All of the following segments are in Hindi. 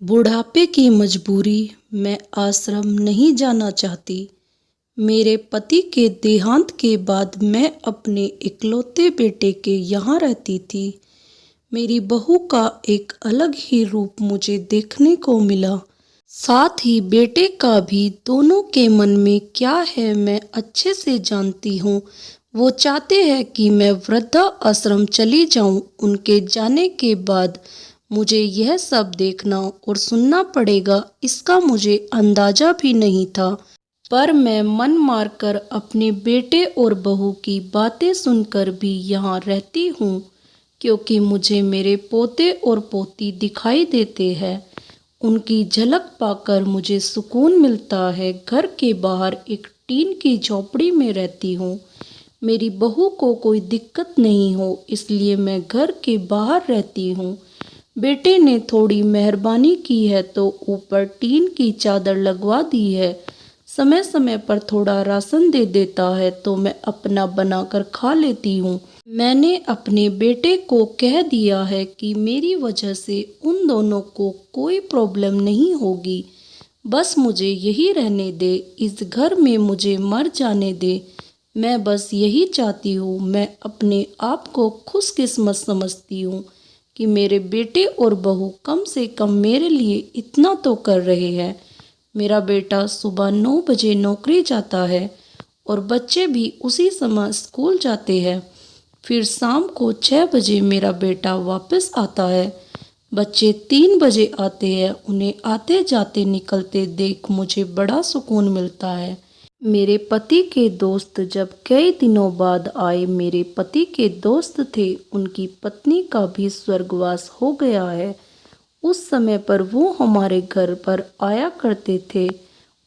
बुढ़ापे की मजबूरी। मैं आश्रम नहीं जाना चाहती। मेरे पति के देहांत के बाद मैं अपने इकलौते बेटे के यहाँ रहती थी। मेरी बहू का एक अलग ही रूप मुझे देखने को मिला। साथ ही बेटे का भी। दोनों के मन में क्या है मैं अच्छे से जानती हूँ। वो चाहते हैं कि मैं वृद्धा आश्रम चली जाऊं। उनके जाने के बाद मुझे यह सब देखना और सुनना पड़ेगा, इसका मुझे अंदाजा भी नहीं था। पर मैं मन मारकर अपने बेटे और बहू की बातें सुनकर भी यहाँ रहती हूँ, क्योंकि मुझे मेरे पोते और पोती दिखाई देते हैं। उनकी झलक पाकर मुझे सुकून मिलता है। घर के बाहर एक टीन की झोपड़ी में रहती हूँ। मेरी बहू को कोई दिक्कत नहीं हो, इसलिए मैं घर के बाहर रहती हूँ। बेटे ने थोड़ी मेहरबानी की है तो ऊपर टीन की चादर लगवा दी है। समय समय पर थोड़ा राशन दे देता है तो मैं अपना बनाकर खा लेती हूँ। मैंने अपने बेटे को कह दिया है कि मेरी वजह से उन दोनों को कोई प्रॉब्लम नहीं होगी। बस मुझे यही रहने दे, इस घर में मुझे मर जाने दे। मैं बस यही चाहती हूँ। मैं अपने आप को खुशकिस्मत समझती हूँ कि मेरे बेटे और बहू कम से कम मेरे लिए इतना तो कर रहे हैं। मेरा बेटा सुबह 9 बजे नौकरी जाता है और बच्चे भी उसी समय स्कूल जाते हैं। फिर शाम को 6 बजे मेरा बेटा वापस आता है। बच्चे 3 बजे आते हैं। उन्हें आते जाते निकलते देख मुझे बड़ा सुकून मिलता है। मेरे पति के दोस्त जब कई दिनों बाद आए, मेरे पति के दोस्त थे, उनकी पत्नी का भी स्वर्गवास हो गया है। उस समय पर वो हमारे घर पर आया करते थे।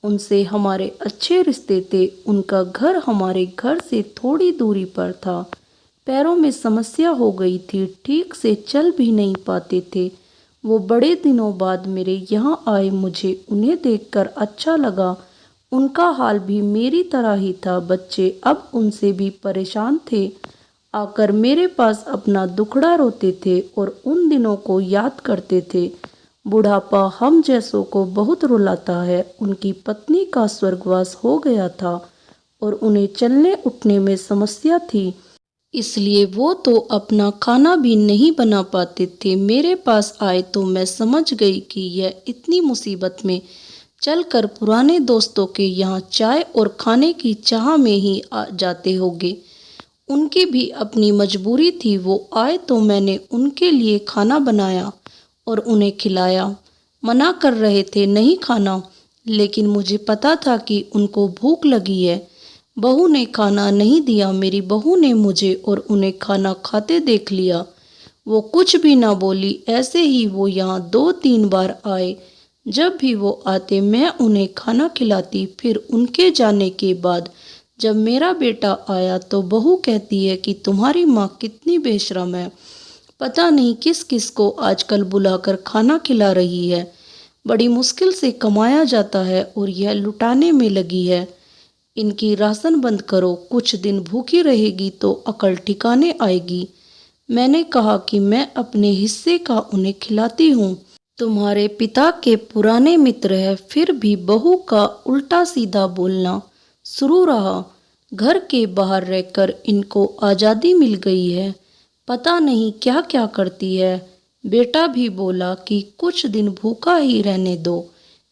उनसे हमारे अच्छे रिश्ते थे। उनका घर हमारे घर से थोड़ी दूरी पर था। पैरों में समस्या हो गई थी, ठीक से चल भी नहीं पाते थे। वो बड़े दिनों बाद मेरे यहाँ आए। मुझे उन्हें देखकर अच्छा लगा। उनका हाल भी मेरी तरह ही था। बच्चे अब उनसे भी परेशान थे। आकर मेरे पास अपना दुखड़ा रोते थे और उन दिनों को याद करते थे। बुढ़ापा हम जैसों को बहुत रुलाता है। उनकी पत्नी का स्वर्गवास हो गया था और उन्हें चलने उठने में समस्या थी, इसलिए वो तो अपना खाना भी नहीं बना पाते थे। मेरे पास आए तो मैं समझ गई कि यह इतनी मुसीबत में चलकर पुराने दोस्तों के यहाँ चाय और खाने की चाह में ही आ जाते होंगे। उनकी भी अपनी मजबूरी थी। वो आए तो मैंने उनके लिए खाना बनाया और उन्हें खिलाया। मना कर रहे थे नहीं खाना, लेकिन मुझे पता था कि उनको भूख लगी है। बहू ने खाना नहीं दिया। मेरी बहू ने मुझे और उन्हें खाना खाते देख लिया। वो कुछ भी ना बोली। ऐसे ही वो यहाँ 2-3 बार आए। जब भी वो आते मैं उन्हें खाना खिलाती। फिर उनके जाने के बाद जब मेरा बेटा आया तो बहू कहती है कि तुम्हारी माँ कितनी बेशरम है, पता नहीं किस किस को आजकल बुलाकर खाना खिला रही है। बड़ी मुश्किल से कमाया जाता है और यह लुटाने में लगी है। इनकी राशन बंद करो, कुछ दिन भूखी रहेगी तो अकल ठिकाने आएगी। मैंने कहा कि मैं अपने हिस्से का उन्हें खिलाती हूँ। तुम्हारे पिता के पुराने मित्र है। फिर भी बहू का उल्टा सीधा बोलना शुरू रहा। घर के बाहर रहकर इनको आज़ादी मिल गई है, पता नहीं क्या क्या करती है। बेटा भी बोला कि कुछ दिन भूखा ही रहने दो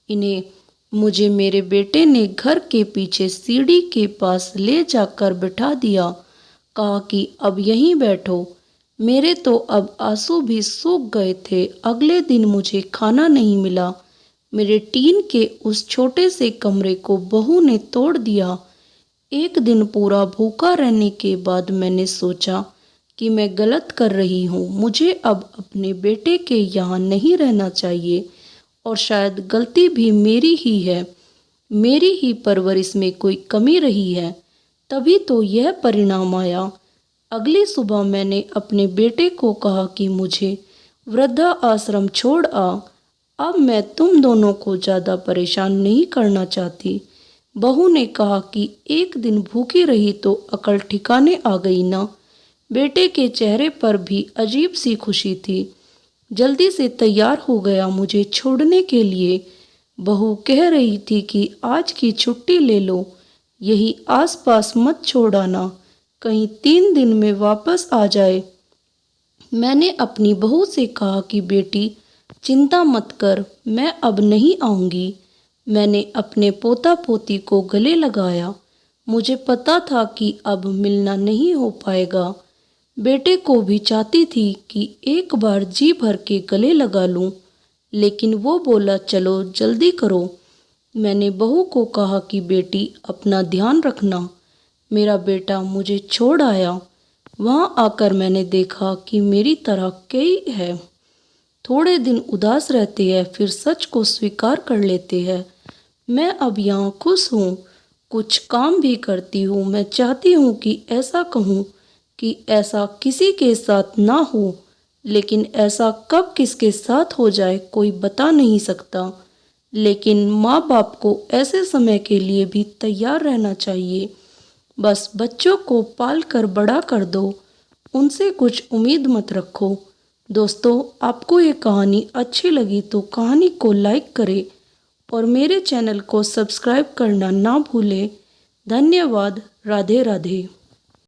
इन्हें। मुझे मेरे बेटे ने घर के पीछे सीढ़ी के पास ले जाकर बिठा दिया। कहा कि अब यहीं बैठो। मेरे तो अब आंसू भी सूख गए थे। अगले दिन मुझे खाना नहीं मिला। मेरे टीन के उस छोटे से कमरे को बहू ने तोड़ दिया। एक दिन पूरा भूखा रहने के बाद मैंने सोचा कि मैं गलत कर रही हूँ। मुझे अब अपने बेटे के यहाँ नहीं रहना चाहिए और शायद गलती भी मेरी ही है। मेरी ही परवरिश में कोई कमी रही है, तभी तो यह परिणाम आया। अगली सुबह मैंने अपने बेटे को कहा कि मुझे वृद्धा आश्रम छोड़ आ। अब मैं तुम दोनों को ज़्यादा परेशान नहीं करना चाहती। बहू ने कहा कि एक दिन भूखी रही तो अकल ठिकाने आ गई ना। बेटे के चेहरे पर भी अजीब सी खुशी थी। जल्दी से तैयार हो गया मुझे छोड़ने के लिए। बहू कह रही थी कि आज की छुट्टी ले लो, यही आसपास मत छोड़ाना, कहीं 3 दिन में वापस आ जाए। मैंने अपनी बहू से कहा कि बेटी चिंता मत कर, मैं अब नहीं आऊँगी। मैंने अपने पोता पोती को गले लगाया। मुझे पता था कि अब मिलना नहीं हो पाएगा। बेटे को भी चाहती थी कि एक बार जी भर के गले लगा लूं, लेकिन वो बोला चलो जल्दी करो। मैंने बहू को कहा कि बेटी अपना ध्यान रखना। मेरा बेटा मुझे छोड़ आया। वहाँ आकर मैंने देखा कि मेरी तरह कई है। थोड़े दिन उदास रहते हैं, फिर सच को स्वीकार कर लेते हैं। मैं अब यहाँ खुश हूँ, कुछ काम भी करती हूँ। मैं चाहती हूँ कि ऐसा कहूँ कि ऐसा किसी के साथ ना हो, लेकिन ऐसा कब किसके साथ हो जाए कोई बता नहीं सकता। लेकिन माँ बाप को ऐसे समय के लिए भी तैयार रहना चाहिए। बस बच्चों को पाल कर बड़ा कर दो, उनसे कुछ उम्मीद मत रखो। दोस्तों, आपको ये कहानी अच्छी लगी तो कहानी को लाइक करें और मेरे चैनल को सब्सक्राइब करना ना भूलें। धन्यवाद। राधे राधे।